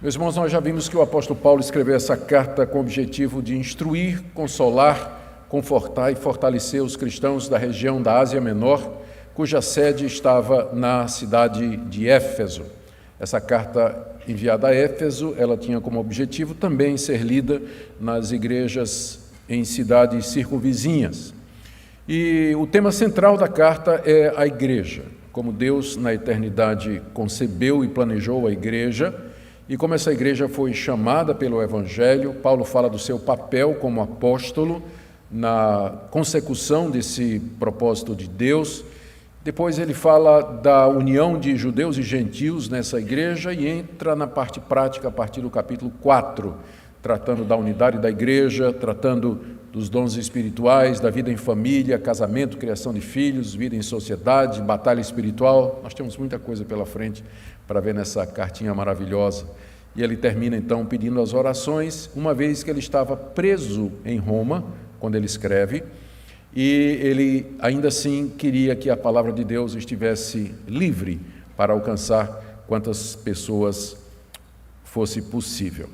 Meus irmãos, nós já vimos que o apóstolo Paulo escreveu essa carta com o objetivo de instruir, consolar, confortar e fortalecer os cristãos da região da Ásia Menor, cuja sede estava na cidade de Éfeso. Essa carta enviada a Éfeso, ela tinha como objetivo também ser lida nas igrejas em cidades circunvizinhas. E o tema central da carta é a igreja, como Deus na eternidade concebeu e planejou a igreja, e como essa igreja foi chamada pelo Evangelho. Paulo fala do seu papel como apóstolo na consecução desse propósito de Deus. Depois ele fala da união de judeus e gentios nessa igreja e entra na parte prática a partir do capítulo 4, tratando da unidade da igreja, tratando dos dons espirituais, da vida em família, casamento, criação de filhos, vida em sociedade, batalha espiritual. Nós temos muita coisa pela frente para ver nessa cartinha maravilhosa. E ele termina então pedindo as orações, uma vez que ele estava preso em Roma, quando ele escreve, e ele ainda assim queria que a palavra de Deus estivesse livre para alcançar quantas pessoas fosse possível.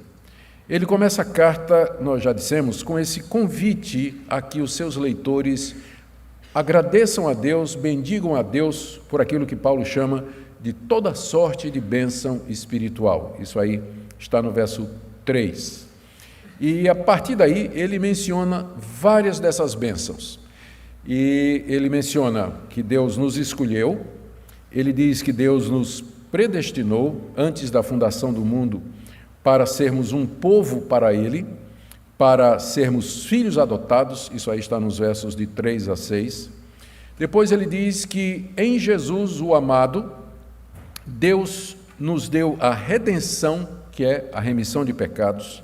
Ele começa a carta, nós já dissemos, com esse convite a que os seus leitores agradeçam a Deus, bendigam a Deus por aquilo que Paulo chama de toda sorte de bênção espiritual. Isso aí está no verso 3. E a partir daí ele menciona várias dessas bênçãos. E ele menciona que Deus nos escolheu, ele diz que Deus nos predestinou antes da fundação do mundo para sermos um povo para Ele, para sermos filhos adotados. Isso aí está nos versos de 3 a 6. Depois ele diz que em Jesus, o amado, Deus nos deu a redenção, que é a remissão de pecados,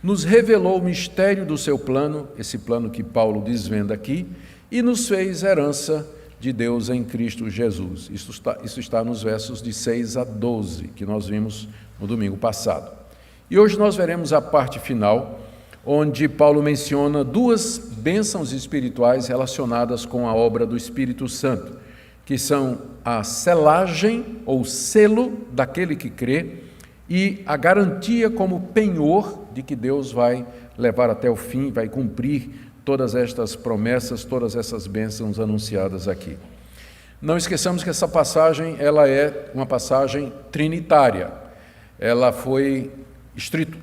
nos revelou o mistério do seu plano, esse plano que Paulo desvenda aqui, e nos fez herança de Deus em Cristo Jesus. Isso está nos versos de 6 a 12, que nós vimos no domingo passado. E hoje nós veremos a parte final, onde Paulo menciona duas bênçãos espirituais relacionadas com a obra do Espírito Santo, que são a selagem ou selo daquele que crê e a garantia como penhor de que Deus vai levar até o fim, vai cumprir todas estas promessas, todas essas bênçãos anunciadas aqui. Não esqueçamos que essa passagem ela é uma passagem trinitária. Ela foi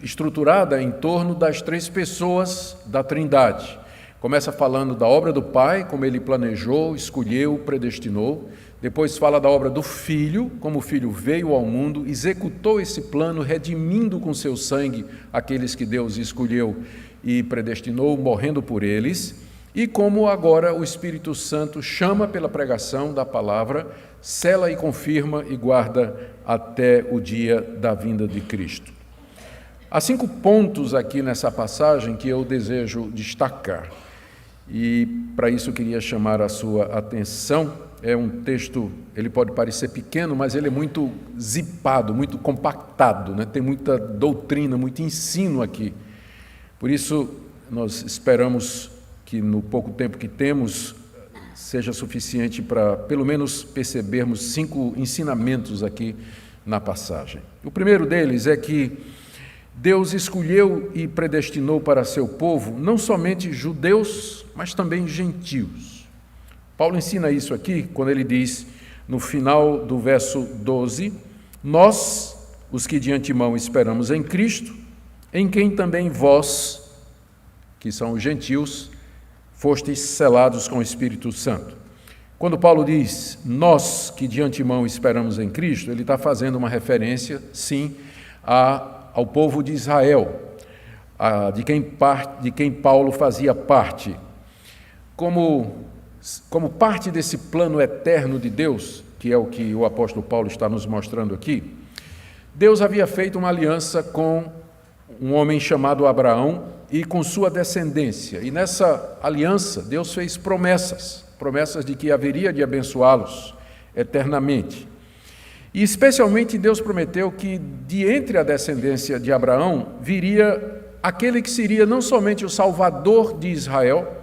estruturada em torno das três pessoas da Trindade. Começa falando da obra do Pai, como Ele planejou, escolheu, predestinou. Depois fala da obra do Filho, como o Filho veio ao mundo, executou esse plano, redimindo com seu sangue aqueles que Deus escolheu e predestinou, morrendo por eles. E como agora o Espírito Santo chama pela pregação da palavra, sela e confirma e guarda até o dia da vinda de Cristo. Há 5 pontos aqui nessa passagem que eu desejo destacar, e para isso eu queria chamar a sua atenção. É um texto, ele pode parecer pequeno, mas ele é muito zipado, muito compactado, né? Tem muita doutrina, muito ensino aqui. Por isso, nós esperamos que no pouco tempo que temos seja suficiente para, pelo menos, percebermos 5 ensinamentos aqui na passagem. O primeiro deles é que Deus escolheu e predestinou para seu povo não somente judeus, mas também gentios. Paulo ensina isso aqui quando ele diz, no final do verso 12, nós, os que de antemão esperamos em Cristo, em quem também vós, que são os gentios, fostes selados com o Espírito Santo. Quando Paulo diz, nós que de antemão esperamos em Cristo, ele está fazendo uma referência, sim, ao povo de Israel, de quem Paulo fazia parte. Como parte desse plano eterno de Deus, que é o que o apóstolo Paulo está nos mostrando aqui, Deus havia feito uma aliança com um homem chamado Abraão e com sua descendência. E nessa aliança, Deus fez promessas de que haveria de abençoá-los eternamente. E especialmente Deus prometeu que de entre a descendência de Abraão viria aquele que seria não somente o Salvador de Israel,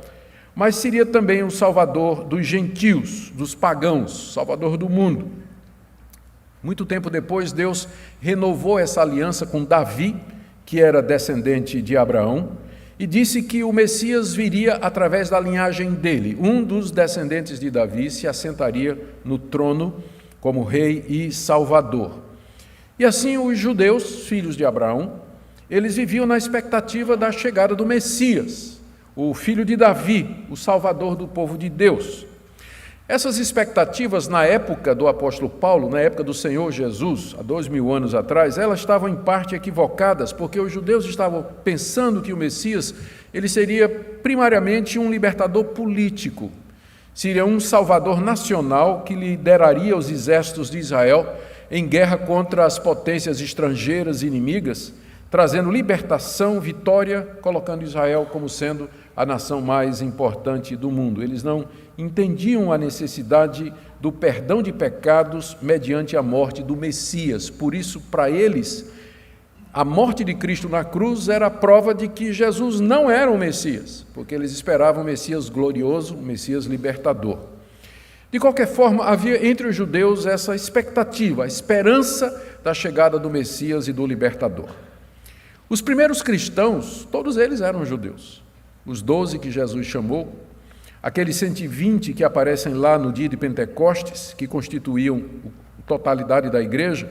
mas seria também o Salvador dos gentios, dos pagãos, Salvador do mundo. Muito tempo depois, Deus renovou essa aliança com Davi, que era descendente de Abraão, e disse que o Messias viria através da linhagem dele. Um dos descendentes de Davi se assentaria no trono como rei e salvador. E assim os judeus, filhos de Abraão, eles viviam na expectativa da chegada do Messias, o filho de Davi, o salvador do povo de Deus. Essas expectativas na época do apóstolo Paulo, na época do Senhor Jesus, há 2000 anos atrás, elas estavam em parte equivocadas, porque os judeus estavam pensando que o Messias ele seria primariamente um libertador político, seria um salvador nacional que lideraria os exércitos de Israel em guerra contra as potências estrangeiras e inimigas, trazendo libertação, vitória, colocando Israel como sendo a nação mais importante do mundo. Eles não entendiam a necessidade do perdão de pecados mediante a morte do Messias. Por isso, para eles, a morte de Cristo na cruz era a prova de que Jesus não era o Messias, porque eles esperavam o Messias glorioso, o Messias libertador. De qualquer forma, havia entre os judeus essa expectativa, a esperança da chegada do Messias e do libertador. Os primeiros cristãos, todos eles eram judeus. Os 12 que Jesus chamou, aqueles 120 que aparecem lá no dia de Pentecostes, que constituíam a totalidade da igreja,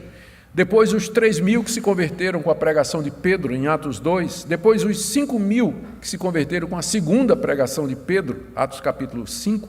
depois os 3.000 que se converteram com a pregação de Pedro, em Atos 2, depois os 5.000 que se converteram com a segunda pregação de Pedro, Atos capítulo 5,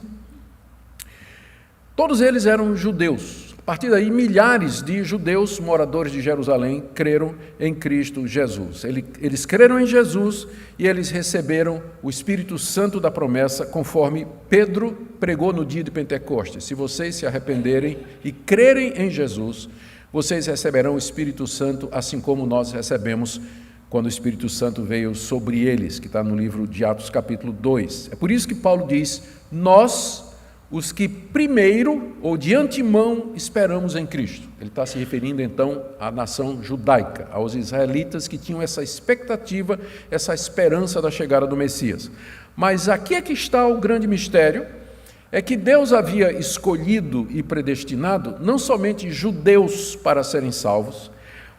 todos eles eram judeus. A partir daí, milhares de judeus moradores de Jerusalém creram em Cristo Jesus. Eles creram em Jesus e eles receberam o Espírito Santo da promessa, conforme Pedro pregou no dia de Pentecostes. Se vocês se arrependerem e crerem em Jesus, vocês receberão o Espírito Santo, assim como nós recebemos quando o Espírito Santo veio sobre eles, que está no livro de Atos capítulo 2. É por isso que Paulo diz, nós, os que primeiro ou de antemão esperamos em Cristo. Ele está se referindo então à nação judaica, aos israelitas que tinham essa expectativa, essa esperança da chegada do Messias. Mas aqui é que está o grande mistério, é que Deus havia escolhido e predestinado não somente judeus para serem salvos,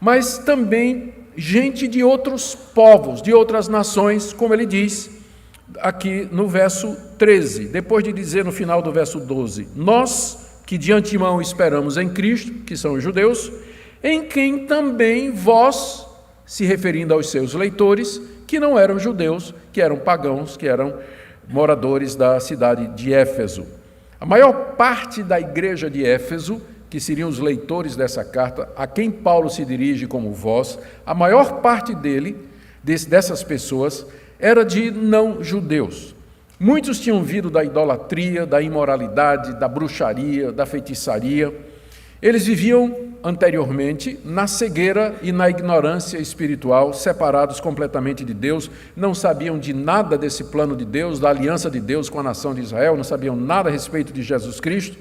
mas também gente de outros povos, de outras nações, como ele diz aqui no verso 13, depois de dizer no final do verso 12, nós que de antemão esperamos em Cristo, que são os judeus, em quem também vós, se referindo aos seus leitores, que não eram judeus, que eram pagãos, que eram moradores da cidade de Éfeso. A maior parte da igreja de Éfeso, que seriam os leitores dessa carta, a quem Paulo se dirige como vós, a maior parte dessas pessoas, era de não-judeus. Muitos tinham vindo da idolatria, da imoralidade, da bruxaria, da feitiçaria. Eles viviam anteriormente na cegueira e na ignorância espiritual, separados completamente de Deus, não sabiam de nada desse plano de Deus, da aliança de Deus com a nação de Israel, não sabiam nada a respeito de Jesus Cristo.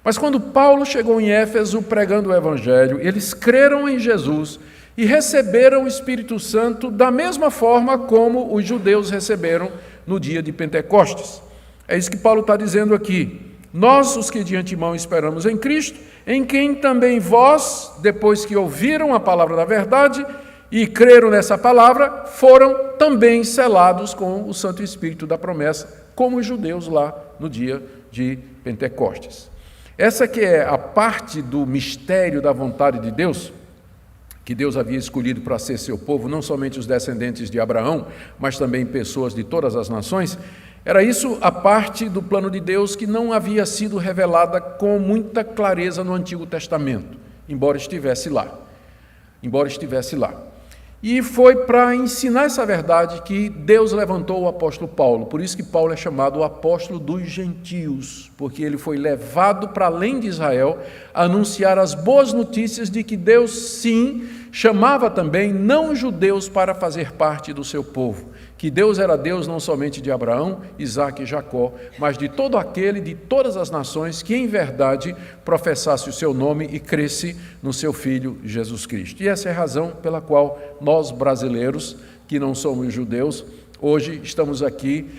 Mas quando Paulo chegou em Éfeso pregando o Evangelho, eles creram em Jesus e receberam o Espírito Santo da mesma forma como os judeus receberam no dia de Pentecostes. É isso que Paulo está dizendo aqui. Nós, os que de antemão esperamos em Cristo, em quem também vós, depois que ouviram a palavra da verdade e creram nessa palavra, foram também selados com o Santo Espírito da promessa, como os judeus lá no dia de Pentecostes. Essa que é a parte do mistério da vontade de Deus, que Deus havia escolhido para ser seu povo, não somente os descendentes de Abraão, mas também pessoas de todas as nações. Era isso a parte do plano de Deus que não havia sido revelada com muita clareza no Antigo Testamento, embora estivesse lá. E foi para ensinar essa verdade que Deus levantou o apóstolo Paulo. Por isso que Paulo é chamado o apóstolo dos gentios, porque ele foi levado para além de Israel a anunciar as boas notícias de que Deus, sim, chamava também não-judeus para fazer parte do seu povo. Que Deus era Deus não somente de Abraão, Isaque e Jacó, mas de todo aquele, de todas as nações que em verdade professasse o seu nome e cresce no seu Filho Jesus Cristo. E essa é a razão pela qual nós brasileiros, que não somos judeus, hoje estamos aqui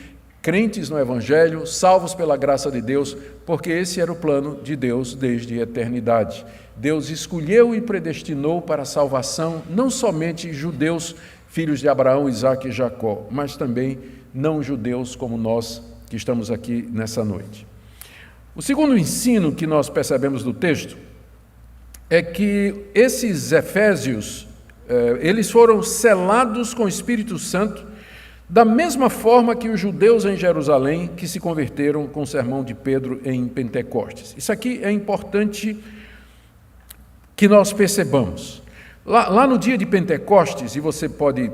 crentes no Evangelho, salvos pela graça de Deus, porque esse era o plano de Deus desde a eternidade. Deus escolheu e predestinou para a salvação não somente judeus, filhos de Abraão, Isaque e Jacó, mas também não judeus como nós que estamos aqui nessa noite. O segundo ensino que nós percebemos do texto é que esses efésios, eles foram selados com o Espírito Santo da mesma forma que os judeus em Jerusalém que se converteram com o sermão de Pedro em Pentecostes. Isso aqui é importante que nós percebamos. Lá no dia de Pentecostes, e você pode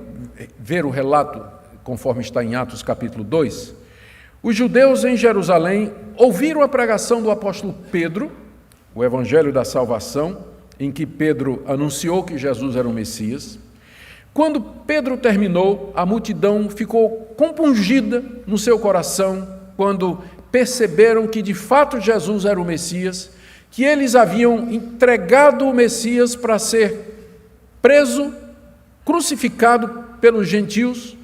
ver o relato conforme está em Atos capítulo 2, os judeus em Jerusalém ouviram a pregação do apóstolo Pedro, o evangelho da salvação, em que Pedro anunciou que Jesus era o Messias. Quando Pedro terminou, a multidão ficou compungida no seu coração quando perceberam que de fato Jesus era o Messias, que eles haviam entregado o Messias para ser preso, crucificado pelos gentios.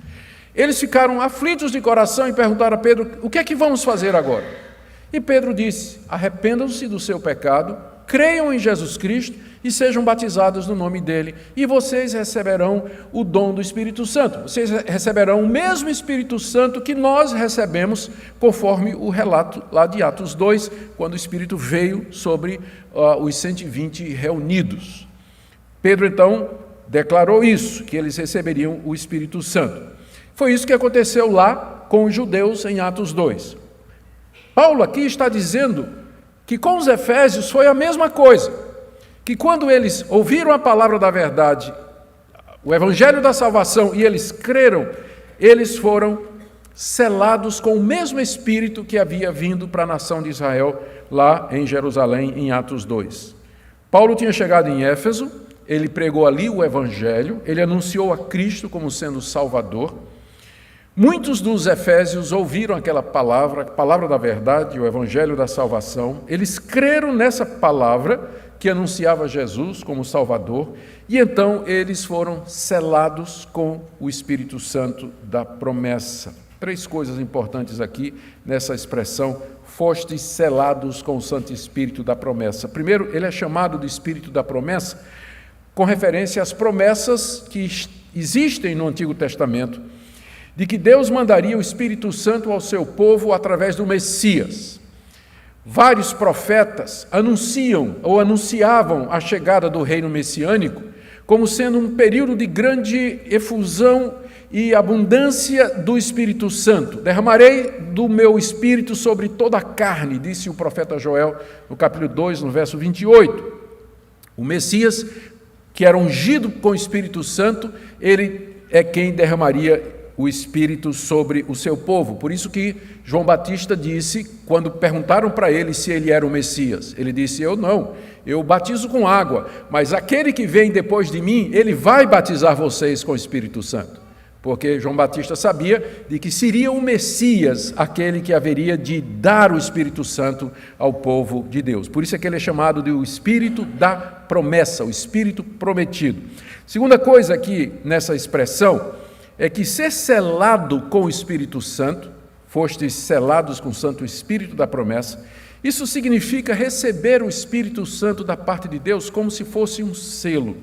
Eles ficaram aflitos de coração e perguntaram a Pedro: o que é que vamos fazer agora? E Pedro disse: arrependam-se do seu pecado, creiam em Jesus Cristo e sejam batizados no nome dele, e vocês receberão o dom do Espírito Santo. Vocês receberão o mesmo Espírito Santo que nós recebemos, conforme o relato lá de Atos 2, quando o Espírito veio sobre os 120 reunidos. Pedro, então, declarou isso, que eles receberiam o Espírito Santo. Foi isso que aconteceu lá com os judeus em Atos 2. Paulo aqui está dizendo que com os efésios foi a mesma coisa, que quando eles ouviram a palavra da verdade, o evangelho da salvação, e eles creram, eles foram selados com o mesmo Espírito que havia vindo para a nação de Israel lá em Jerusalém, em Atos 2. Paulo tinha chegado em Éfeso, ele pregou ali o evangelho, ele anunciou a Cristo como sendo Salvador. Muitos dos efésios ouviram aquela palavra, a palavra da verdade, o evangelho da salvação. Eles creram nessa palavra que anunciava Jesus como Salvador, e então eles foram selados com o Espírito Santo da promessa. 3 coisas importantes aqui nessa expressão: fostes selados com o Santo Espírito da promessa. Primeiro, ele é chamado de Espírito da promessa com referência às promessas que existem no Antigo Testamento, de que Deus mandaria o Espírito Santo ao seu povo através do Messias. Vários profetas anunciavam a chegada do reino messiânico como sendo um período de grande efusão e abundância do Espírito Santo. Derramarei do meu Espírito sobre toda a carne, disse o profeta Joel no capítulo 2, no verso 28. O Messias, que era ungido com o Espírito Santo, ele é quem derramaria o Espírito sobre o seu povo. Por isso que João Batista disse, quando perguntaram para ele se ele era o Messias, ele disse: eu não, eu batizo com água, mas aquele que vem depois de mim, ele vai batizar vocês com o Espírito Santo. Porque João Batista sabia de que seria o Messias aquele que haveria de dar o Espírito Santo ao povo de Deus. Por isso é que ele é chamado de o Espírito da promessa, o Espírito prometido. Segunda coisa aqui nessa expressão é que ser selado com o Espírito Santo, fostes selados com o Santo Espírito da promessa, isso significa receber o Espírito Santo da parte de Deus como se fosse um selo.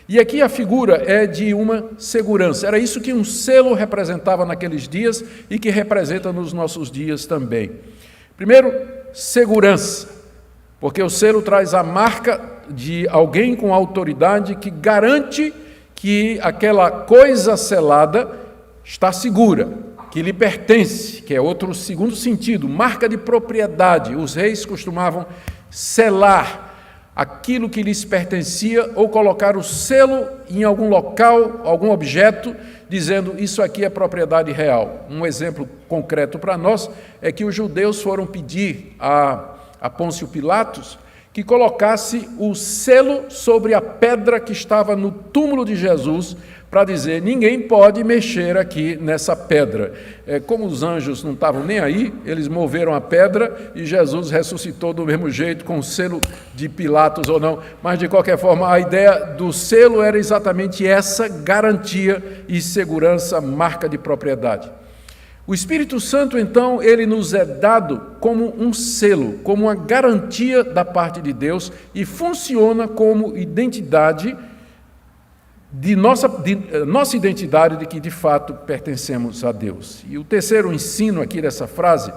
E aqui a figura é de uma segurança. Era isso que um selo representava naqueles dias e que representa nos nossos dias também. Primeiro, segurança, porque o selo traz a marca de alguém com autoridade que garante que aquela coisa selada está segura, que lhe pertence, que é outro segundo sentido, marca de propriedade. Os reis costumavam selar aquilo que lhes pertencia ou colocar o selo em algum local, algum objeto, dizendo: isso aqui é propriedade real. Um exemplo concreto para nós é que os judeus foram pedir a Pôncio Pilatos que colocasse o selo sobre a pedra que estava no túmulo de Jesus, para dizer: ninguém pode mexer aqui nessa pedra. Como os anjos não estavam nem aí, eles moveram a pedra e Jesus ressuscitou do mesmo jeito, com o selo de Pilatos ou não. Mas, de qualquer forma, a ideia do selo era exatamente essa: garantia e segurança, marca de propriedade. O Espírito Santo, então, ele nos é dado como um selo, como uma garantia da parte de Deus e funciona como identidade nossa identidade de que, de fato, pertencemos a Deus. E o terceiro ensino aqui dessa frase,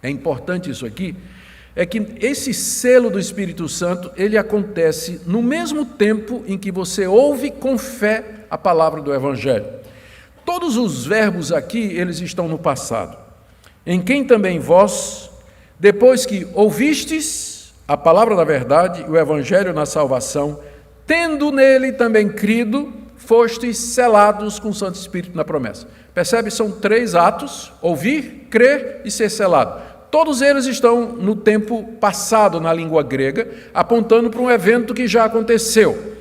é importante isso aqui, é que esse selo do Espírito Santo, ele acontece no mesmo tempo em que você ouve com fé a palavra do Evangelho. Todos os verbos aqui, eles estão no passado. Em quem também vós, depois que ouvistes a palavra da verdade, o Evangelho na salvação, tendo nele também crido, fostes selados com o Santo Espírito na promessa. Percebe? São 3 atos: ouvir, crer e ser selado. Todos eles estão no tempo passado na língua grega, apontando para um evento que já aconteceu.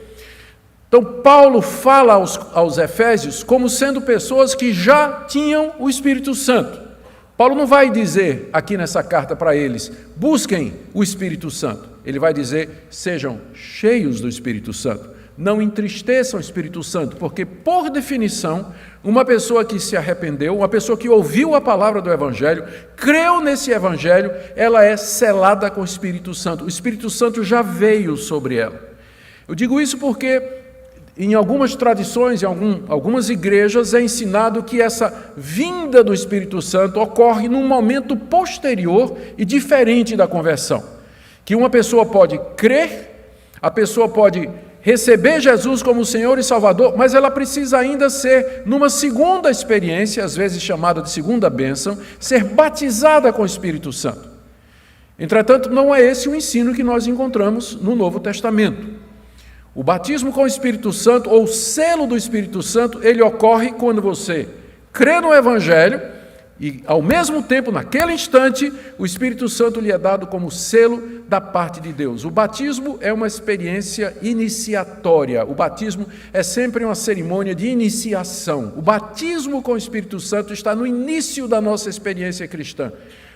Então, Paulo fala aos Efésios como sendo pessoas que já tinham o Espírito Santo. Paulo não vai dizer aqui nessa carta para eles, busquem o Espírito Santo. Ele vai dizer, sejam cheios do Espírito Santo. Não entristeçam o Espírito Santo, porque, por definição, uma pessoa que se arrependeu, uma pessoa que ouviu a palavra do Evangelho, creu nesse Evangelho, ela é selada com o Espírito Santo. O Espírito Santo já veio sobre ela. Eu digo isso porque em algumas tradições, em algumas igrejas, é ensinado que essa vinda do Espírito Santo ocorre num momento posterior e diferente da conversão. Que uma pessoa pode crer, a pessoa pode receber Jesus como Senhor e Salvador, mas ela precisa ainda ser, numa segunda experiência, às vezes chamada de segunda bênção, ser batizada com o Espírito Santo. Entretanto, não é esse o ensino que nós encontramos no Novo Testamento. O batismo com o Espírito Santo, ou o selo do Espírito Santo, ele ocorre quando você crê no Evangelho e, ao mesmo tempo, naquele instante, o Espírito Santo lhe é dado como selo da parte de Deus. O batismo é uma experiência iniciatória. O batismo é sempre uma cerimônia de iniciação. O batismo com o Espírito Santo está no início da nossa experiência cristã.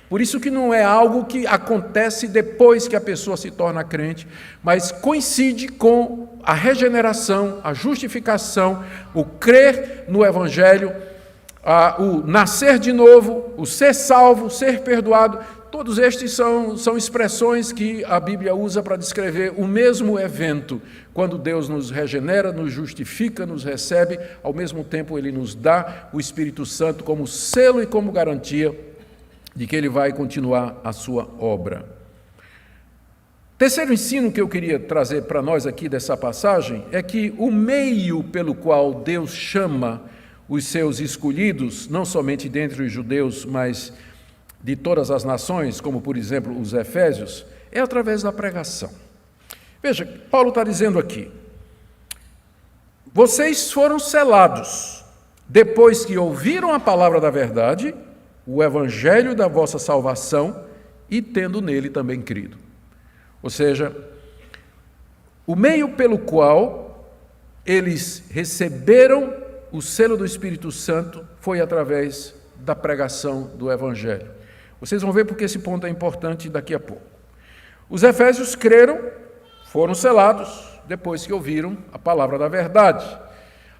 Por isso que não é algo que acontece depois que a pessoa se torna crente, mas coincide com a regeneração, a justificação, o crer no Evangelho, o nascer de novo, o ser salvo, o ser perdoado. Todos estes são expressões que a Bíblia usa para descrever o mesmo evento. Quando Deus nos regenera, nos justifica, nos recebe, ao mesmo tempo Ele nos dá o Espírito Santo como selo e como garantia de que ele vai continuar a sua obra. Terceiro ensino que eu queria trazer para nós aqui dessa passagem é que o meio pelo qual Deus chama os seus escolhidos, não somente dentre os judeus, mas de todas as nações, como por exemplo os Efésios, é através da pregação. Veja, Paulo está dizendo aqui, vocês foram selados depois que ouviram a palavra da verdade, o Evangelho da vossa salvação, e tendo nele também crido. Ou seja, o meio pelo qual eles receberam o selo do Espírito Santo foi através da pregação do Evangelho. Vocês vão ver porque esse ponto é importante daqui a pouco. Os Efésios creram, foram selados, depois que ouviram a palavra da verdade.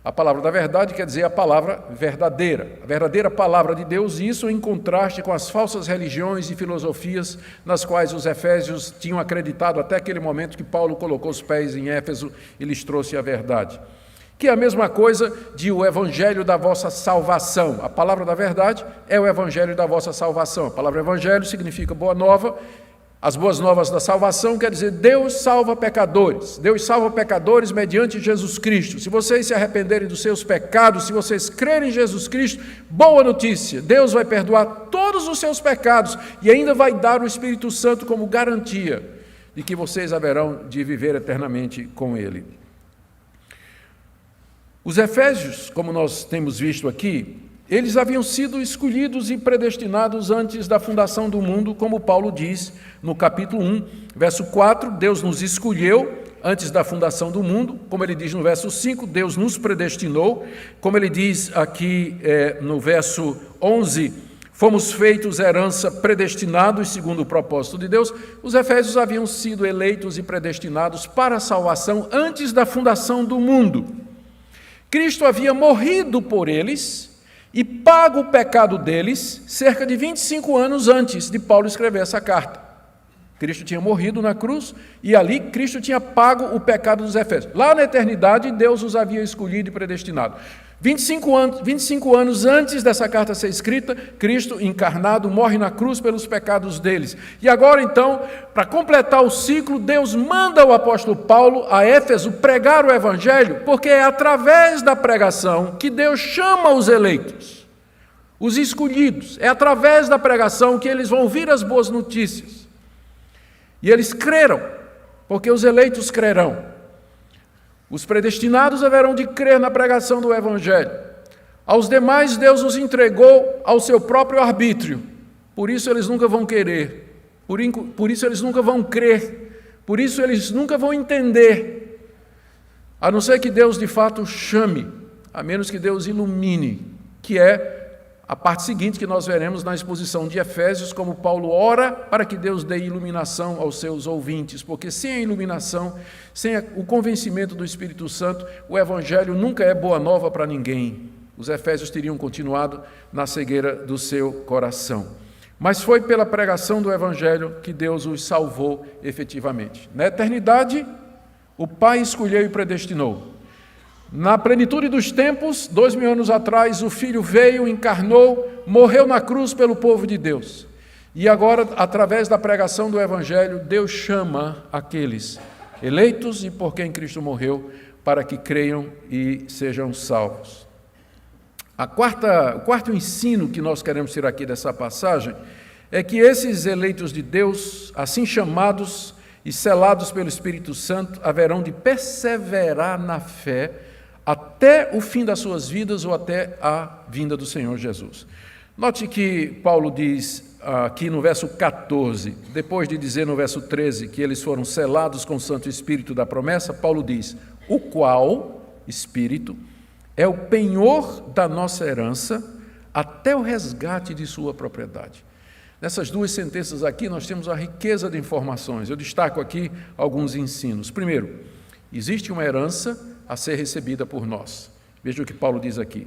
A palavra da verdade quer dizer a palavra verdadeira, a verdadeira palavra de Deus, e isso em contraste com as falsas religiões e filosofias nas quais os efésios tinham acreditado até aquele momento que Paulo colocou os pés em Éfeso e lhes trouxe a verdade. Que é a mesma coisa de o evangelho da vossa salvação. A palavra da verdade é o evangelho da vossa salvação. A palavra evangelho significa boa nova. As boas novas da salvação quer dizer Deus salva pecadores. Deus salva pecadores mediante Jesus Cristo. Se vocês se arrependerem dos seus pecados, se vocês crerem em Jesus Cristo, boa notícia, Deus vai perdoar todos os seus pecados e ainda vai dar o Espírito Santo como garantia de que vocês haverão de viver eternamente com Ele. Os Efésios, como nós temos visto aqui, eles haviam sido escolhidos e predestinados antes da fundação do mundo, como Paulo diz no capítulo 1, verso 4, Deus nos escolheu antes da fundação do mundo, como ele diz no verso 5, Deus nos predestinou, como ele diz aqui no verso 11, fomos feitos herança predestinados segundo o propósito de Deus. Os Efésios haviam sido eleitos e predestinados para a salvação antes da fundação do mundo. Cristo havia morrido por eles, e paga o pecado deles cerca de 25 anos antes de Paulo escrever essa carta. Cristo tinha morrido na cruz e ali Cristo tinha pago o pecado dos efésios. Lá na eternidade, Deus os havia escolhido e predestinado. 25 anos antes dessa carta ser escrita, Cristo encarnado morre na cruz pelos pecados deles. E agora então, para completar o ciclo, Deus manda o apóstolo Paulo a Éfeso pregar o evangelho, porque é através da pregação que Deus chama os eleitos, os escolhidos. É através da pregação que eles vão ouvir as boas notícias. E eles creram, porque os eleitos crerão. Os predestinados haverão de crer na pregação do Evangelho. Aos demais, Deus os entregou ao seu próprio arbítrio. Por isso eles nunca vão querer. Por isso eles nunca vão crer. Por isso eles nunca vão entender. A não ser que Deus de fato chame, a menos que Deus ilumine, que é a parte seguinte que nós veremos na exposição de Efésios, como Paulo ora para que Deus dê iluminação aos seus ouvintes, porque sem a iluminação, sem o convencimento do Espírito Santo, o Evangelho nunca é boa nova para ninguém. Os Efésios teriam continuado na cegueira do seu coração. Mas foi pela pregação do Evangelho que Deus os salvou efetivamente. Na eternidade, o Pai escolheu e predestinou. Na plenitude dos tempos, 2000 anos atrás, o Filho veio, encarnou, morreu na cruz pelo povo de Deus. E agora, através da pregação do Evangelho, Deus chama aqueles eleitos e por quem Cristo morreu, para que creiam e sejam salvos. O quarto ensino que nós queremos tirar aqui dessa passagem é que esses eleitos de Deus, assim chamados e selados pelo Espírito Santo, haverão de perseverar na fé até o fim das suas vidas ou até a vinda do Senhor Jesus. Note que Paulo diz aqui no verso 14, depois de dizer no verso 13 que eles foram selados com o Santo Espírito da promessa, Paulo diz, o qual, Espírito, é o penhor da nossa herança até o resgate de sua propriedade. Nessas duas sentenças aqui nós temos a riqueza de informações. Eu destaco aqui alguns ensinos. Primeiro, existe uma herança a ser recebida por nós. Veja o que Paulo diz aqui.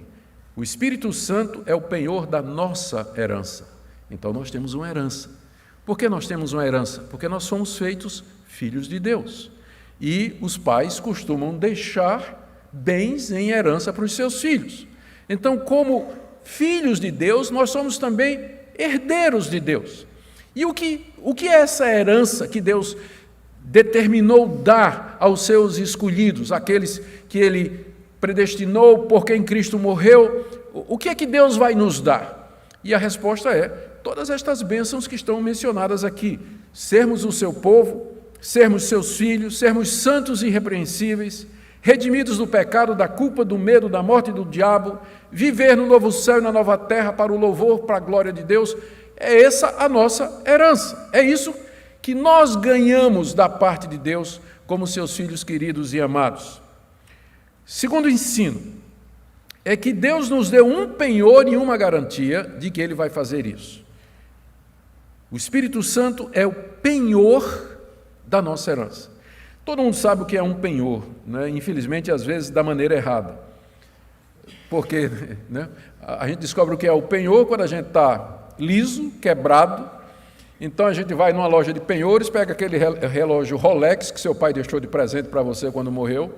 O Espírito Santo é o penhor da nossa herança. Então nós temos uma herança. Por que nós temos uma herança? Porque nós somos feitos filhos de Deus. E os pais costumam deixar bens em herança para os seus filhos. Então, como filhos de Deus, nós somos também herdeiros de Deus. E o que é essa herança que Deus determinou dar aos seus escolhidos, aqueles que Ele predestinou, por quem Cristo morreu? O que é que Deus vai nos dar? E a resposta é todas estas bênçãos que estão mencionadas aqui. Sermos o seu povo, sermos seus filhos, sermos santos e irrepreensíveis, redimidos do pecado, da culpa, do medo, da morte e do diabo, viver no novo céu e na nova terra para o louvor, para a glória de Deus. É essa a nossa herança. É isso que nós ganhamos da parte de Deus como seus filhos queridos e amados. Segundo ensino, é que Deus nos deu um penhor e uma garantia de que Ele vai fazer isso. O Espírito Santo é o penhor da nossa herança. Todo mundo sabe o que é um penhor, né? Infelizmente, às vezes, da maneira errada. Porque, né, a gente descobre o que é o penhor quando a gente está liso, quebrado. Então a gente vai numa loja de penhores, pega aquele relógio Rolex que seu pai deixou de presente para você quando morreu,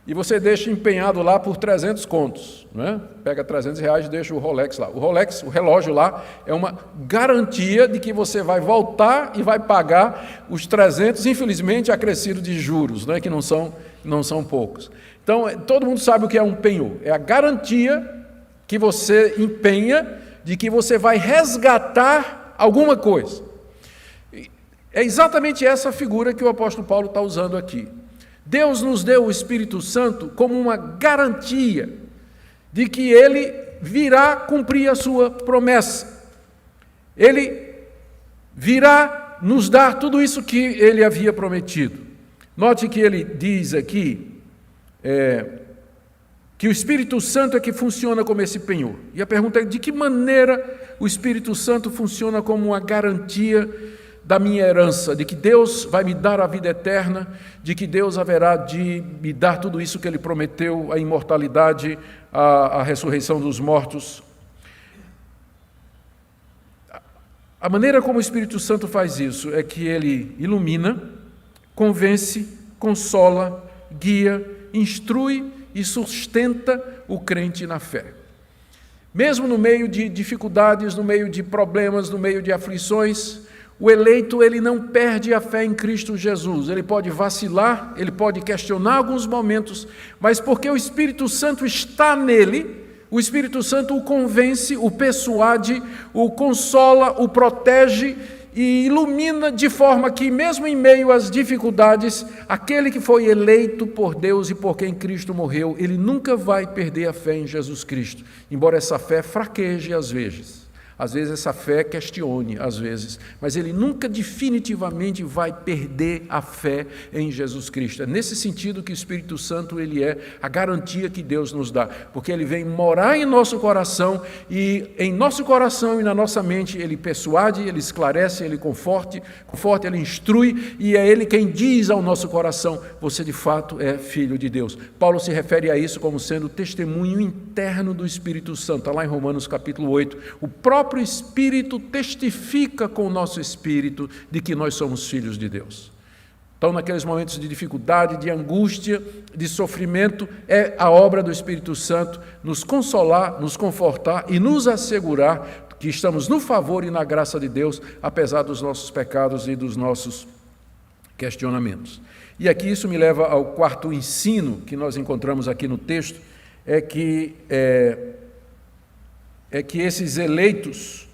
e você deixa empenhado lá por 300 contos, né? Pega R$300 e deixa o Rolex lá. O relógio lá, é uma garantia de que você vai voltar e vai pagar os 300, infelizmente acrescido de juros, né? Que não são poucos. Então, todo mundo sabe o que é um penhor. É a garantia que você empenha de que você vai resgatar alguma coisa. É exatamente essa figura que o apóstolo Paulo está usando aqui. Deus nos deu o Espírito Santo como uma garantia de que Ele virá cumprir a sua promessa. Ele virá nos dar tudo isso que Ele havia prometido. Note que ele diz aqui que o Espírito Santo é que funciona como esse penhor. E a pergunta é, de que maneira o Espírito Santo funciona como uma garantia da minha herança, de que Deus vai me dar a vida eterna, de que Deus haverá de me dar tudo isso que Ele prometeu, a imortalidade, a ressurreição dos mortos. A maneira como o Espírito Santo faz isso é que ele ilumina, convence, consola, guia, instrui e sustenta o crente na fé. Mesmo no meio de dificuldades, no meio de problemas, no meio de aflições, o eleito ele não perde a fé em Cristo Jesus. Ele pode vacilar, ele pode questionar alguns momentos, mas porque o Espírito Santo está nele, o Espírito Santo o convence, o persuade, o consola, o protege e ilumina de forma que, mesmo em meio às dificuldades, aquele que foi eleito por Deus e por quem Cristo morreu, ele nunca vai perder a fé em Jesus Cristo, embora essa fé fraqueje às vezes essa fé questione, às vezes, mas ele nunca definitivamente vai perder a fé em Jesus Cristo. É nesse sentido que o Espírito Santo ele é a garantia que Deus nos dá, porque ele vem morar em nosso coração e em nosso coração e na nossa mente ele persuade, ele esclarece, ele conforta, ele instrui e é ele quem diz ao nosso coração, você de fato é filho de Deus. Paulo se refere a isso como sendo o testemunho interno do Espírito Santo, está lá em Romanos capítulo 8, o próprio Espírito testifica com o nosso espírito de que nós somos filhos de Deus. Então, naqueles momentos de dificuldade, de angústia, de sofrimento, é a obra do Espírito Santo nos consolar, nos confortar e nos assegurar que estamos no favor e na graça de Deus, apesar dos nossos pecados e dos nossos questionamentos. E aqui isso me leva ao quarto ensino que nós encontramos aqui no texto, é que esses eleitos,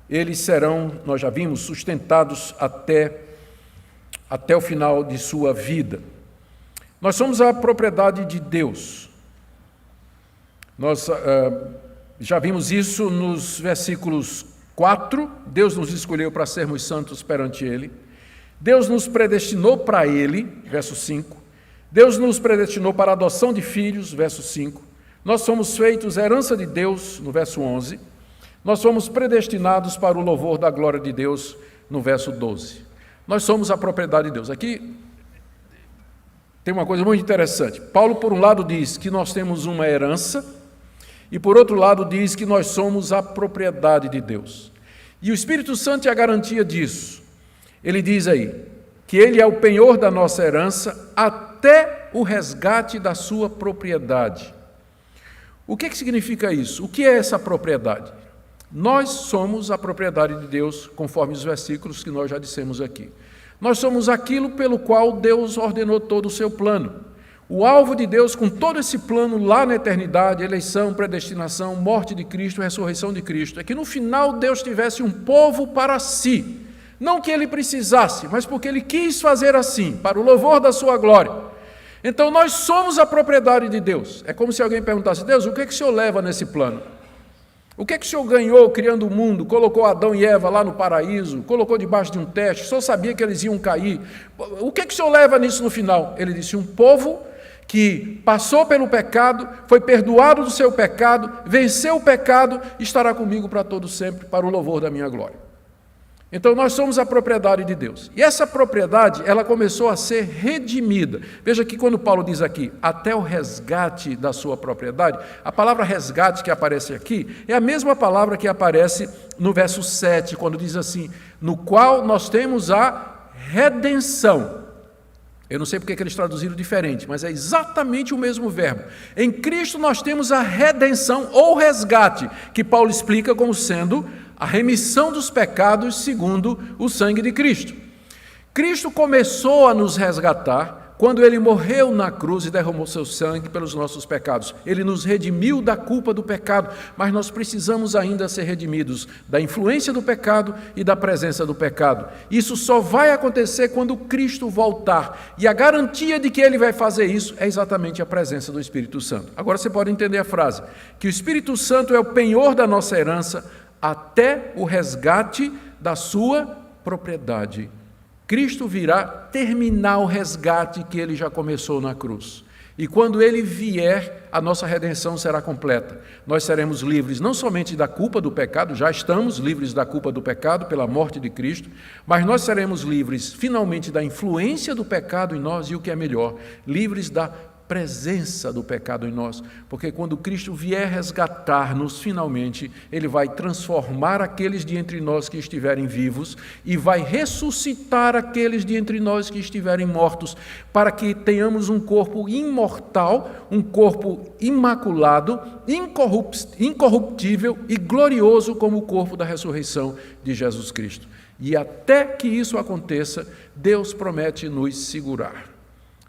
eles serão, nós já vimos, sustentados até o final de sua vida. Nós somos a propriedade de Deus. Nós já vimos isso nos versículos 4, Deus nos escolheu para sermos santos perante Ele. Deus nos predestinou para Ele, verso 5. Deus nos predestinou para a adoção de filhos, verso 5. Nós somos feitos herança de Deus, no verso 11. Nós somos predestinados para o louvor da glória de Deus, no verso 12. Nós somos a propriedade de Deus. Aqui tem uma coisa muito interessante. Paulo, por um lado, diz que nós temos uma herança e, por outro lado, diz que nós somos a propriedade de Deus. E o Espírito Santo é a garantia disso. Ele diz aí que Ele é o penhor da nossa herança até o resgate da sua propriedade. O que significa isso? O que é essa propriedade? Nós somos a propriedade de Deus, conforme os versículos que nós já dissemos aqui. Nós somos aquilo pelo qual Deus ordenou todo o seu plano. O alvo de Deus, com todo esse plano lá na eternidade, eleição, predestinação, morte de Cristo, ressurreição de Cristo, é que no final Deus tivesse um povo para si. Não que Ele precisasse, mas porque Ele quis fazer assim, para o louvor da sua glória. Então, nós somos a propriedade de Deus. É como se alguém perguntasse, Deus, o que o Senhor leva nesse plano? O que o Senhor ganhou criando o mundo? Colocou Adão e Eva lá no paraíso, colocou debaixo de um teste, só sabia que eles iam cair. O que o Senhor leva nisso no final? Ele disse, um povo que passou pelo pecado, foi perdoado do seu pecado, venceu o pecado, estará comigo para todo sempre, para o louvor da minha glória. Então, nós somos a propriedade de Deus. E essa propriedade, ela começou a ser redimida. Veja que quando Paulo diz aqui, até o resgate da sua propriedade, a palavra resgate que aparece aqui é a mesma palavra que aparece no verso 7, quando diz assim, no qual nós temos a redenção. Eu não sei porque que eles traduziram diferente, mas é exatamente o mesmo verbo. Em Cristo nós temos a redenção ou resgate, que Paulo explica como sendo a remissão dos pecados segundo o sangue de Cristo. Cristo começou a nos resgatar quando Ele morreu na cruz e derramou seu sangue pelos nossos pecados. Ele nos redimiu da culpa do pecado, mas nós precisamos ainda ser redimidos da influência do pecado e da presença do pecado. Isso só vai acontecer quando Cristo voltar. E a garantia de que Ele vai fazer isso é exatamente a presença do Espírito Santo. Agora você pode entender a frase, que o Espírito Santo é o penhor da nossa herança, até o resgate da sua propriedade. Cristo virá terminar o resgate que Ele já começou na cruz. E quando Ele vier, a nossa redenção será completa. Nós seremos livres não somente da culpa do pecado, já estamos livres da culpa do pecado pela morte de Cristo, mas nós seremos livres finalmente da influência do pecado em nós e o que é melhor, livres da presença do pecado em nós, porque quando Cristo vier resgatar-nos finalmente, Ele vai transformar aqueles de entre nós que estiverem vivos e vai ressuscitar aqueles de entre nós que estiverem mortos, para que tenhamos um corpo imortal, um corpo imaculado, incorruptível e glorioso como o corpo da ressurreição de Jesus Cristo. E até que isso aconteça, Deus promete nos segurar,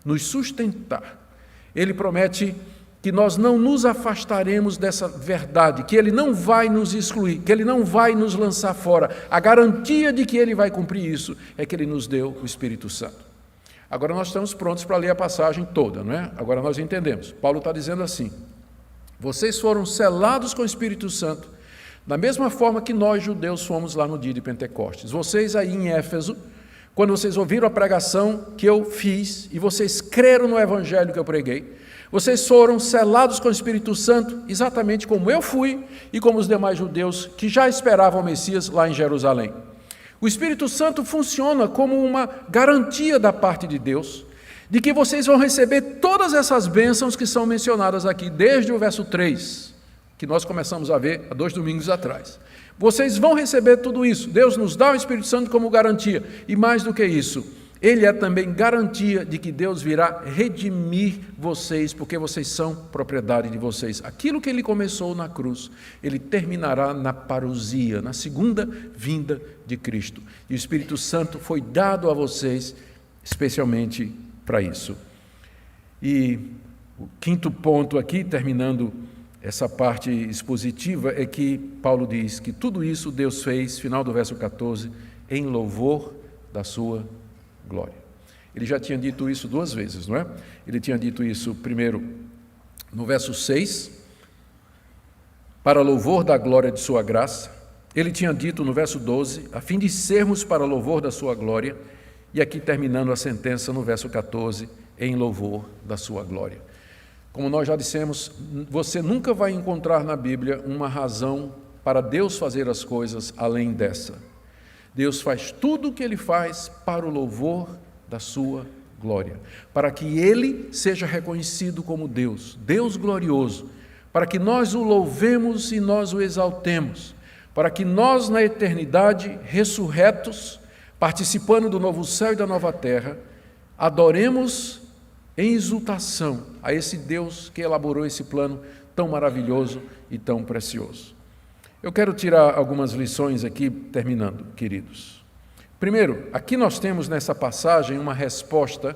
nos sustentar. Ele promete que nós não nos afastaremos dessa verdade, que Ele não vai nos excluir, que Ele não vai nos lançar fora. A garantia de que Ele vai cumprir isso é que Ele nos deu o Espírito Santo. Agora nós estamos prontos para ler a passagem toda, não é? Agora nós entendemos. Paulo está dizendo assim: vocês foram selados com o Espírito Santo, da mesma forma que nós, judeus, fomos lá no dia de Pentecostes. Vocês aí em Éfeso, quando vocês ouviram a pregação que eu fiz e vocês creram no evangelho que eu preguei, vocês foram selados com o Espírito Santo, exatamente como eu fui e como os demais judeus que já esperavam o Messias lá em Jerusalém. O Espírito Santo funciona como uma garantia da parte de Deus de que vocês vão receber todas essas bênçãos que são mencionadas aqui, desde o verso 3, que nós começamos a ver há 2 domingos atrás. Vocês vão receber tudo isso. Deus nos dá o Espírito Santo como garantia. E mais do que isso, Ele é também garantia de que Deus virá redimir vocês, porque vocês são propriedade de vocês. Aquilo que Ele começou na cruz, Ele terminará na parousia, na segunda vinda de Cristo. E o Espírito Santo foi dado a vocês especialmente para isso. E o quinto ponto aqui, terminando essa parte expositiva, é que Paulo diz que tudo isso Deus fez, final do verso 14, em louvor da sua glória. Ele já tinha dito isso 2 vezes, não é? Ele tinha dito isso primeiro no verso 6, para louvor da glória de sua graça. Ele tinha dito no verso 12, a fim de sermos para louvor da sua glória. E aqui terminando a sentença no verso 14, em louvor da sua glória. Como nós já dissemos, você nunca vai encontrar na Bíblia uma razão para Deus fazer as coisas além dessa. Deus faz tudo o que Ele faz para o louvor da sua glória, para que Ele seja reconhecido como Deus, Deus glorioso, para que nós o louvemos e nós o exaltemos, para que nós na eternidade, ressurretos, participando do novo céu e da nova terra, adoremos em exultação a esse Deus que elaborou esse plano tão maravilhoso e tão precioso. Eu quero tirar algumas lições aqui, terminando, queridos. Primeiro, aqui nós temos nessa passagem uma resposta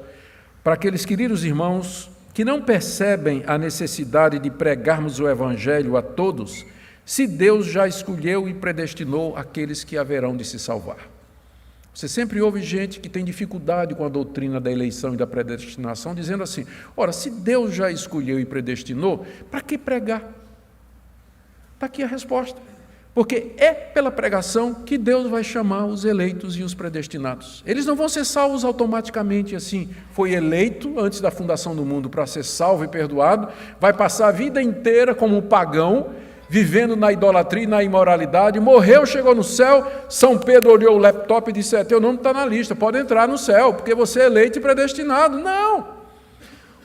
para aqueles queridos irmãos que não percebem a necessidade de pregarmos o Evangelho a todos, se Deus já escolheu e predestinou aqueles que haverão de se salvar. Você sempre ouve gente que tem dificuldade com a doutrina da eleição e da predestinação, dizendo assim: ora, se Deus já escolheu e predestinou, para que pregar? Está aqui a resposta. Porque é pela pregação que Deus vai chamar os eleitos e os predestinados. Eles não vão ser salvos automaticamente assim. Foi eleito antes da fundação do mundo para ser salvo e perdoado, vai passar a vida inteira como um pagão, vivendo na idolatria e na imoralidade, morreu, chegou no céu, São Pedro olhou o laptop e disse: teu nome está na lista, pode entrar no céu, porque você é eleito e predestinado. Não!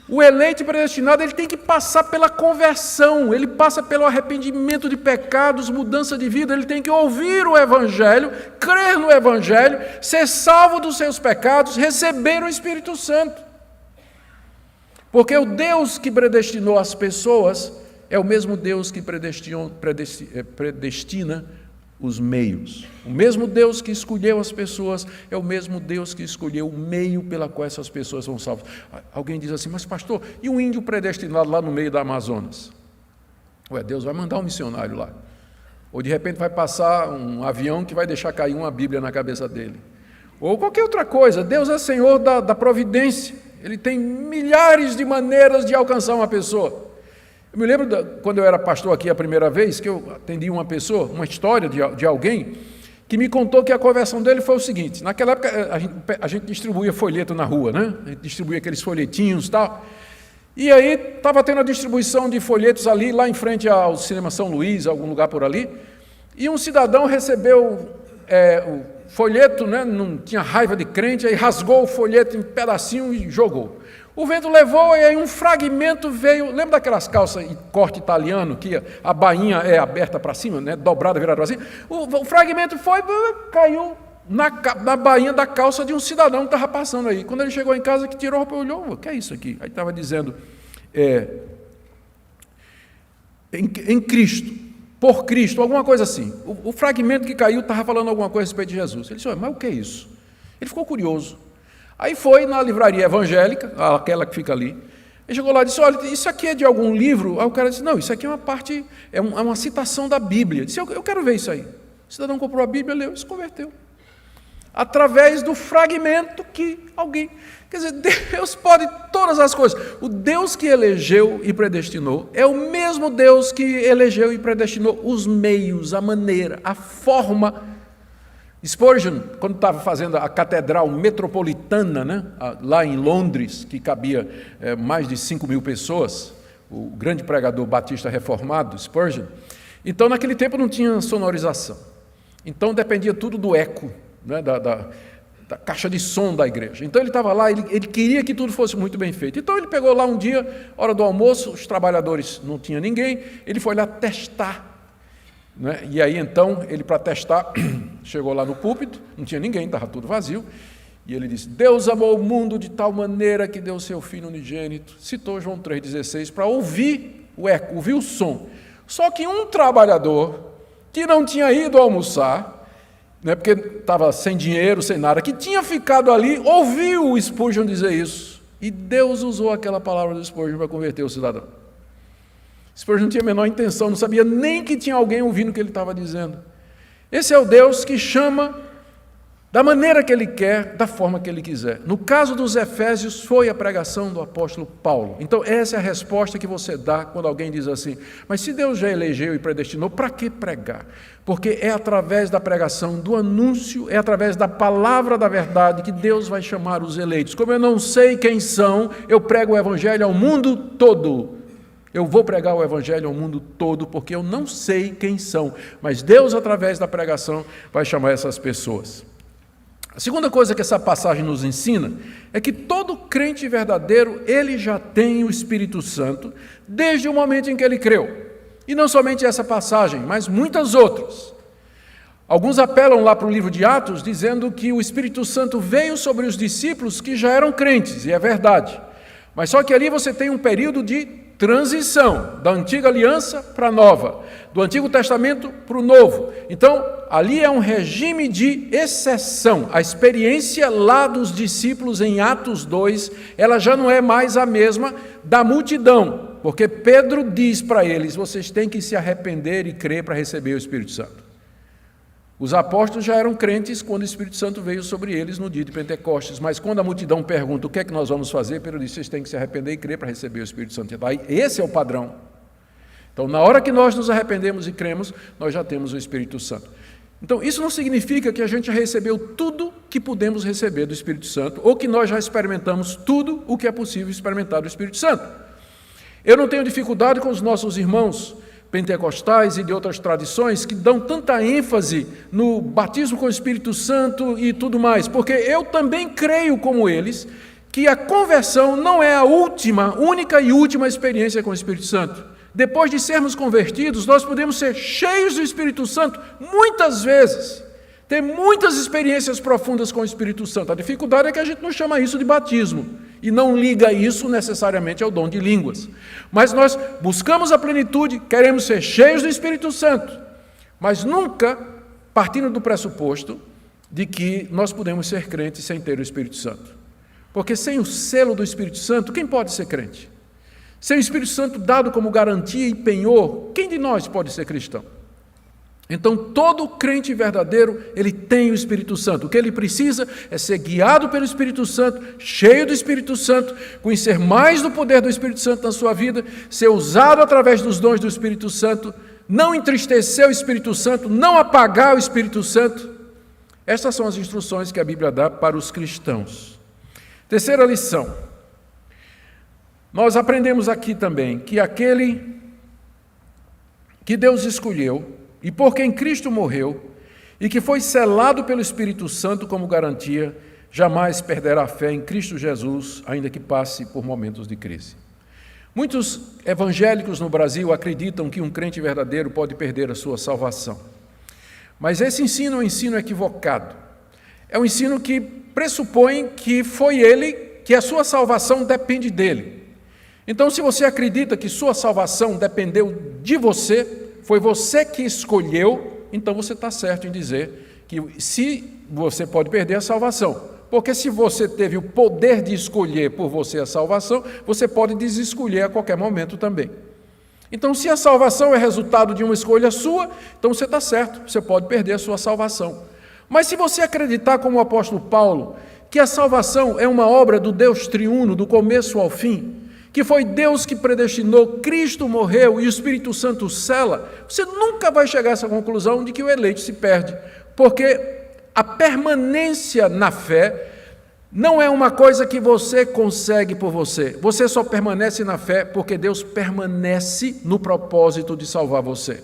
O eleito e predestinado, ele tem que passar pela conversão, ele passa pelo arrependimento de pecados, mudança de vida, ele tem que ouvir o Evangelho, crer no Evangelho, ser salvo dos seus pecados, receber o Espírito Santo. Porque o Deus que predestinou as pessoas é o mesmo Deus que predestina os meios. O mesmo Deus que escolheu as pessoas é o mesmo Deus que escolheu o meio pela qual essas pessoas são salvas. Alguém diz assim: mas pastor, e um índio predestinado lá no meio da Amazonas? Ué, Deus vai mandar um missionário lá. Ou de repente vai passar um avião que vai deixar cair uma Bíblia na cabeça dele. Ou qualquer outra coisa. Deus é Senhor da providência. Ele tem milhares de maneiras de alcançar uma pessoa. Eu me lembro quando eu era pastor aqui a primeira vez, que eu atendi uma pessoa, uma história de alguém, que me contou que a conversão dele foi o seguinte: naquela época a gente distribuía folheto na rua, né? A gente distribuía aqueles folhetinhos e tal. E aí estava tendo a distribuição de folhetos ali, lá em frente ao Cinema São Luís, algum lugar por ali, e um cidadão recebeu o folheto, né? Não tinha raiva de crente, aí rasgou o folheto em pedacinho e jogou. O vento levou e aí um fragmento veio. Lembra daquelas calças de corte italiano, que a bainha é aberta para cima, né? Dobrada, virada para cima? O fragmento foi, caiu na bainha da calça de um cidadão que estava passando aí. Quando ele chegou em casa, que tirou a roupa, olhou, o que é isso aqui? Aí estava dizendo, em Cristo, por Cristo, alguma coisa assim. O fragmento que caiu estava falando alguma coisa a respeito de Jesus. Ele disse, mas o que é isso? Ele ficou curioso. Aí foi na livraria evangélica, aquela que fica ali, ele chegou lá e disse, olha, isso aqui é de algum livro? Aí o cara disse, não, isso aqui é uma parte, é uma citação da Bíblia. Ele disse, eu quero ver isso aí. O cidadão comprou a Bíblia, leu e se converteu. Através do fragmento que alguém... Quer dizer, Deus pode todas as coisas. O Deus que elegeu e predestinou é o mesmo Deus que elegeu e predestinou os meios, a maneira, a forma. Spurgeon, quando estava fazendo a Catedral Metropolitana, né, lá em Londres, que cabia mais de 5.000 pessoas, o grande pregador batista reformado, Spurgeon, então naquele tempo não tinha sonorização. Então dependia tudo do eco, né, da caixa de som da igreja. Então ele estava lá, ele queria que tudo fosse muito bem feito. Então ele pegou lá um dia, hora do almoço, os trabalhadores não tinha ninguém, ele foi lá testar. Né? E aí então, ele para testar, chegou lá no púlpito, não tinha ninguém, estava tudo vazio, e ele disse, Deus amou o mundo de tal maneira que deu seu Filho unigênito, citou João 3,16, para ouvir o eco, ouvir o som. Só que um trabalhador que não tinha ido almoçar, né, porque estava sem dinheiro, sem nada, que tinha ficado ali, ouviu o Spurgeon dizer isso, e Deus usou aquela palavra do Spurgeon para converter o cidadão. Spurgeon não tinha a menor intenção, não sabia nem que tinha alguém ouvindo o que ele estava dizendo. Esse é o Deus que chama da maneira que Ele quer, da forma que Ele quiser. No caso dos Efésios, foi a pregação do apóstolo Paulo. Então, essa é a resposta que você dá quando alguém diz assim, mas se Deus já elegeu e predestinou, para que pregar? Porque é através da pregação, do anúncio, é através da palavra da verdade que Deus vai chamar os eleitos. Como eu não sei quem são, eu prego o evangelho ao mundo todo. Eu vou pregar o evangelho ao mundo todo, porque eu não sei quem são, mas Deus, através da pregação, vai chamar essas pessoas. A segunda coisa que essa passagem nos ensina é que todo crente verdadeiro, ele já tem o Espírito Santo desde o momento em que ele creu. E não somente essa passagem, mas muitas outras. Alguns apelam lá para o livro de Atos, dizendo que o Espírito Santo veio sobre os discípulos que já eram crentes, e é verdade. Mas só que ali você tem um período de transição da antiga aliança para a nova, do Antigo Testamento para o Novo. Então, ali é um regime de exceção. A experiência lá dos discípulos em Atos 2, ela já não é mais a mesma da multidão, porque Pedro diz para eles, vocês têm que se arrepender e crer para receber o Espírito Santo. Os apóstolos já eram crentes quando o Espírito Santo veio sobre eles no dia de Pentecostes, mas quando a multidão pergunta o que é que nós vamos fazer, Pedro diz, vocês têm que se arrepender e crer para receber o Espírito Santo. Esse é o padrão. Então, na hora que nós nos arrependemos e cremos, nós já temos o Espírito Santo. Então, isso não significa que a gente já recebeu tudo que podemos receber do Espírito Santo, ou que nós já experimentamos tudo o que é possível experimentar do Espírito Santo. Eu não tenho dificuldade com os nossos irmãos pentecostais e de outras tradições que dão tanta ênfase no batismo com o Espírito Santo e tudo mais, porque eu também creio como eles que a conversão não é a única e última experiência com o Espírito Santo. Depois de sermos convertidos, nós podemos ser cheios do Espírito Santo muitas vezes, ter muitas experiências profundas com o Espírito Santo. A dificuldade é que a gente não chama isso de batismo e não liga isso necessariamente ao dom de línguas. Mas nós buscamos a plenitude, queremos ser cheios do Espírito Santo, mas nunca partindo do pressuposto de que nós podemos ser crentes sem ter o Espírito Santo. Porque sem o selo do Espírito Santo, quem pode ser crente? Sem o Espírito Santo dado como garantia e penhor, quem de nós pode ser cristão? Então, todo crente verdadeiro, ele tem o Espírito Santo. O que ele precisa é ser guiado pelo Espírito Santo, cheio do Espírito Santo, conhecer mais do poder do Espírito Santo na sua vida, ser usado através dos dons do Espírito Santo, não entristecer o Espírito Santo, não apagar o Espírito Santo. Estas são as instruções que a Bíblia dá para os cristãos. Terceira lição. Nós aprendemos aqui também que aquele que Deus escolheu, e por quem Cristo morreu, e que foi selado pelo Espírito Santo como garantia, jamais perderá a fé em Cristo Jesus, ainda que passe por momentos de crise. Muitos evangélicos no Brasil acreditam que um crente verdadeiro pode perder a sua salvação. Mas esse ensino é um ensino equivocado. É um ensino que pressupõe que foi ele, que a sua salvação depende dele. Então, se você acredita que sua salvação dependeu de você, foi você que escolheu, então você está certo em dizer que se você pode perder a salvação. Porque se você teve o poder de escolher por você a salvação, você pode desescolher a qualquer momento também. Então, se a salvação é resultado de uma escolha sua, então você está certo, você pode perder a sua salvação. Mas se você acreditar, como o apóstolo Paulo, que a salvação é uma obra do Deus triuno, do começo ao fim, que foi Deus que predestinou, Cristo morreu e o Espírito Santo sela, você nunca vai chegar a essa conclusão de que o eleito se perde, porque a permanência na fé não é uma coisa que você consegue por você. Você só permanece na fé porque Deus permanece no propósito de salvar você.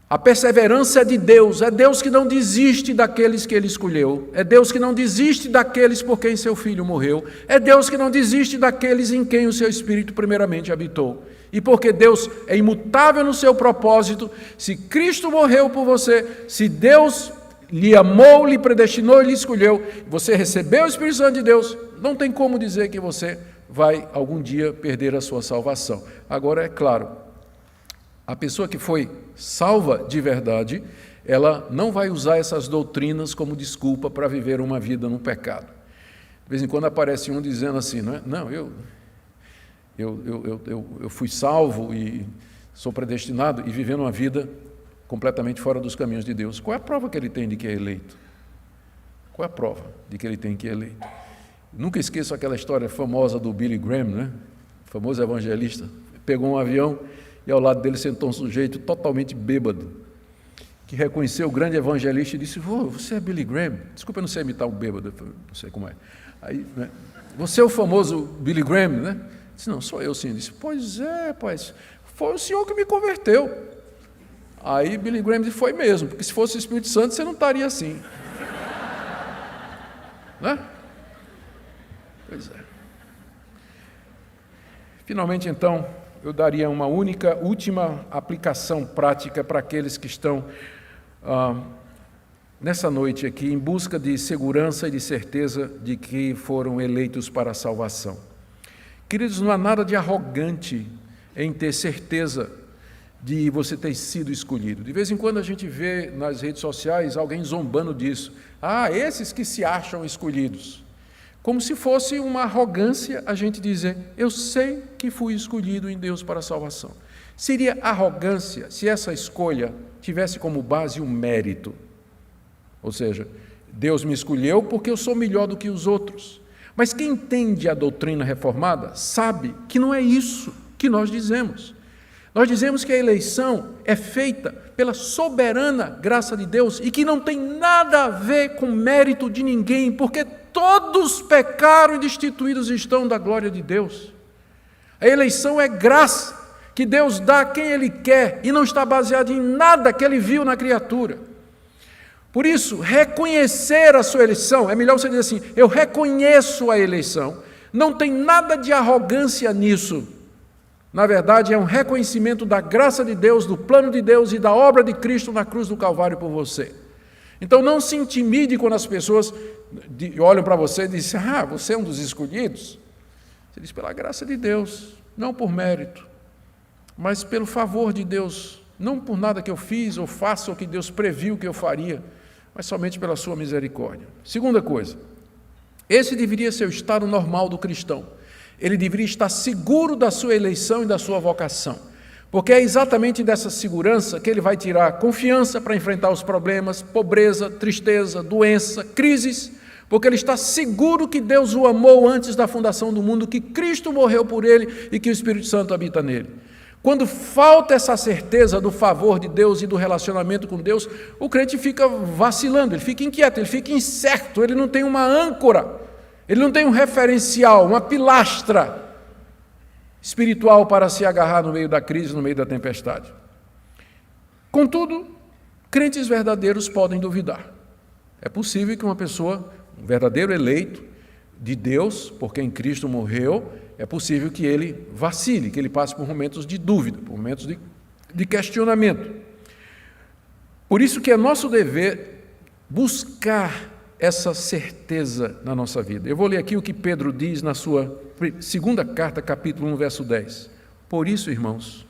A perseverança é de Deus. É Deus que não desiste daqueles que Ele escolheu. É Deus que não desiste daqueles por quem seu Filho morreu. É Deus que não desiste daqueles em quem o seu Espírito primeiramente habitou. E porque Deus é imutável no seu propósito, se Cristo morreu por você, se Deus lhe amou, lhe predestinou e lhe escolheu, você recebeu o Espírito Santo de Deus, não tem como dizer que você vai algum dia perder a sua salvação. Agora, é claro, a pessoa que foi salva de verdade, ela não vai usar essas doutrinas como desculpa para viver uma vida no pecado. De vez em quando aparece um dizendo assim, não é? Não, eu fui salvo e sou predestinado e vivendo uma vida completamente fora dos caminhos de Deus. Qual é a prova que ele tem de que é eleito? Qual é a prova de que ele tem que é eleito? Nunca esqueço aquela história famosa do Billy Graham, né? Famoso evangelista. Pegou um avião e ao lado dele sentou um sujeito totalmente bêbado, que reconheceu o grande evangelista e disse, você é Billy Graham? Desculpa, eu não sei imitar um bêbado, não sei como é. Aí, né? Você é o famoso Billy Graham, né? Disse, não, sou eu sim. Disse, pois é, pois, foi o senhor que me converteu. Aí Billy Graham disse, foi mesmo, porque se fosse o Espírito Santo, você não estaria assim. Né? Pois é. Finalmente, então, eu daria uma última aplicação prática para aqueles que estão nessa noite aqui em busca de segurança e de certeza de que foram eleitos para a salvação. Queridos, não há nada de arrogante em ter certeza de você ter sido escolhido. De vez em quando a gente vê nas redes sociais alguém zombando disso. Esses que se acham escolhidos. Como se fosse uma arrogância a gente dizer, eu sei que fui escolhido em Deus para a salvação. Seria arrogância se essa escolha tivesse como base um mérito. Ou seja, Deus me escolheu porque eu sou melhor do que os outros. Mas quem entende a doutrina reformada sabe que não é isso que nós dizemos. Nós dizemos que a eleição é feita pela soberana graça de Deus e que não tem nada a ver com mérito de ninguém, porque todos pecaram e destituídos estão da glória de Deus. A eleição é graça que Deus dá a quem Ele quer e não está baseada em nada que Ele viu na criatura. Por isso, reconhecer a sua eleição, é melhor você dizer assim, eu reconheço a eleição, não tem nada de arrogância nisso. Na verdade, é um reconhecimento da graça de Deus, do plano de Deus e da obra de Cristo na cruz do Calvário por você. Então, não se intimide quando as pessoas olham para você e dizem, você é um dos escolhidos. Você diz, pela graça de Deus, não por mérito, mas pelo favor de Deus, não por nada que eu fiz ou faço ou que Deus previu que eu faria, mas somente pela sua misericórdia. Segunda coisa, esse deveria ser o estado normal do cristão. Ele deveria estar seguro da sua eleição e da sua vocação, porque é exatamente dessa segurança que ele vai tirar confiança para enfrentar os problemas, pobreza, tristeza, doença, crises, porque ele está seguro que Deus o amou antes da fundação do mundo, que Cristo morreu por ele e que o Espírito Santo habita nele. Quando falta essa certeza do favor de Deus e do relacionamento com Deus, o crente fica vacilando, ele fica inquieto, ele fica incerto, ele não tem uma âncora. Ele não tem um referencial, uma pilastra espiritual para se agarrar no meio da crise, no meio da tempestade. Contudo, crentes verdadeiros podem duvidar. É possível que uma pessoa um verdadeiro eleito de Deus, porque em Cristo morreu, é possível que ele vacile, que ele passe por momentos de dúvida, por momentos de questionamento. Por isso que é nosso dever buscar essa certeza na nossa vida. Eu vou ler aqui o que Pedro diz na sua segunda carta, capítulo 1, verso 10. Por isso, irmãos,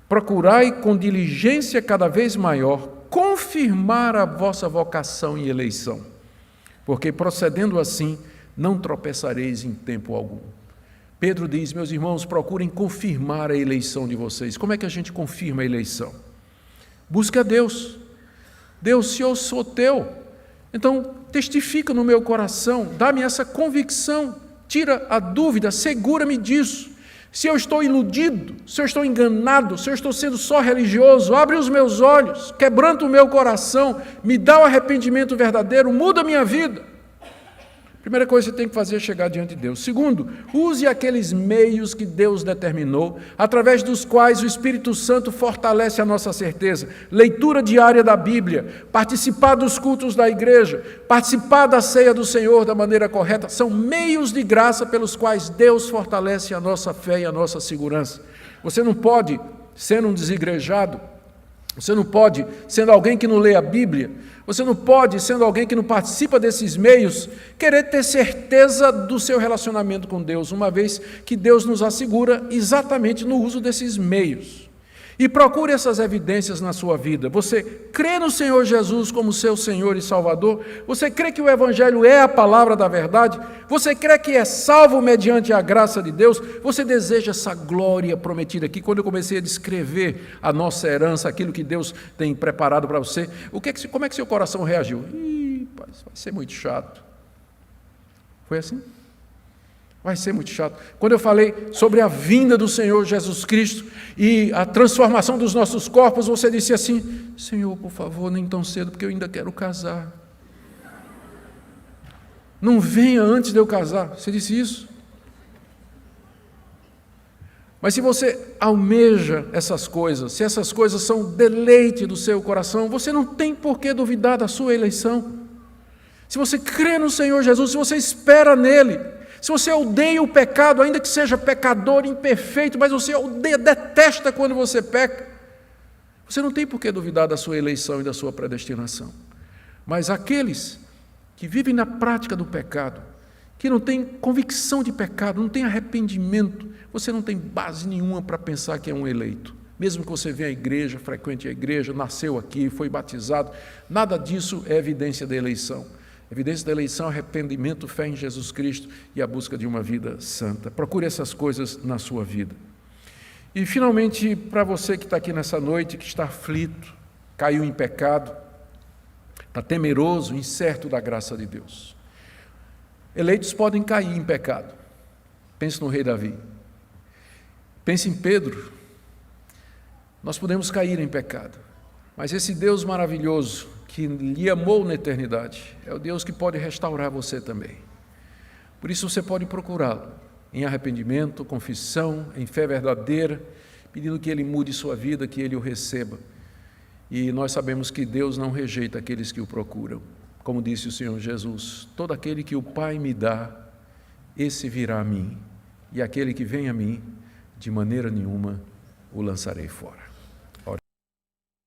procurai com diligência cada vez maior confirmar a vossa vocação e eleição, porque procedendo assim não tropeçareis em tempo algum. Pedro diz, meus irmãos, procurem confirmar a eleição de vocês. Como é que a gente confirma a eleição? Busca a Deus. Deus, se eu sou teu, então testifica no meu coração, dá-me essa convicção, tira a dúvida, segura-me disso. Se eu estou iludido, se eu estou enganado, se eu estou sendo só religioso, abre os meus olhos, quebranta o meu coração, me dá o arrependimento verdadeiro, muda a minha vida. Primeira coisa que você tem que fazer é chegar diante de Deus. Segundo, use aqueles meios que Deus determinou, através dos quais o Espírito Santo fortalece a nossa certeza. Leitura diária da Bíblia, participar dos cultos da igreja, participar da ceia do Senhor da maneira correta, são meios de graça pelos quais Deus fortalece a nossa fé e a nossa segurança. Você não pode, sendo um desigrejado, você não pode, sendo alguém que não lê a Bíblia, você não pode, sendo alguém que não participa desses meios, querer ter certeza do seu relacionamento com Deus, uma vez que Deus nos assegura exatamente no uso desses meios. E procure essas evidências na sua vida. Você crê no Senhor Jesus como seu Senhor e Salvador? Você crê que o Evangelho é a palavra da verdade? Você crê que é salvo mediante a graça de Deus? Você deseja essa glória prometida aqui? Quando eu comecei a descrever a nossa herança, aquilo que Deus tem preparado para você, como é que seu coração reagiu? Pai, vai ser muito chato. Foi assim? Vai ser muito chato. Quando eu falei sobre a vinda do Senhor Jesus Cristo e a transformação dos nossos corpos, você disse assim, Senhor, por favor, nem tão cedo, porque eu ainda quero casar. Não venha antes de eu casar. Você disse isso? Mas se você almeja essas coisas, se essas coisas são deleite do seu coração, você não tem por que duvidar da sua eleição. Se você crê no Senhor Jesus, se você espera nele, se você odeia o pecado, ainda que seja pecador, imperfeito, mas você odeia, detesta quando você peca, você não tem por que duvidar da sua eleição e da sua predestinação. Mas aqueles que vivem na prática do pecado, que não têm convicção de pecado, não têm arrependimento, você não tem base nenhuma para pensar que é um eleito. Mesmo que você venha à igreja, frequente a igreja, nasceu aqui, foi batizado, nada disso é evidência da eleição. A evidência da eleição é arrependimento, fé em Jesus Cristo e a busca de uma vida santa. Procure essas coisas na sua vida. E, finalmente, para você que está aqui nessa noite, que está aflito, caiu em pecado, está temeroso, incerto da graça de Deus. Eleitos podem cair em pecado. Pense no rei Davi. Pense em Pedro. Nós podemos cair em pecado. Mas esse Deus maravilhoso, que lhe amou na eternidade, é o Deus que pode restaurar você também. Por isso você pode procurá-lo em arrependimento, confissão, em fé verdadeira, pedindo que Ele mude sua vida, que Ele o receba. E nós sabemos que Deus não rejeita aqueles que o procuram. Como disse o Senhor Jesus, todo aquele que o Pai me dá, esse virá a mim, e aquele que vem a mim, de maneira nenhuma o lançarei fora.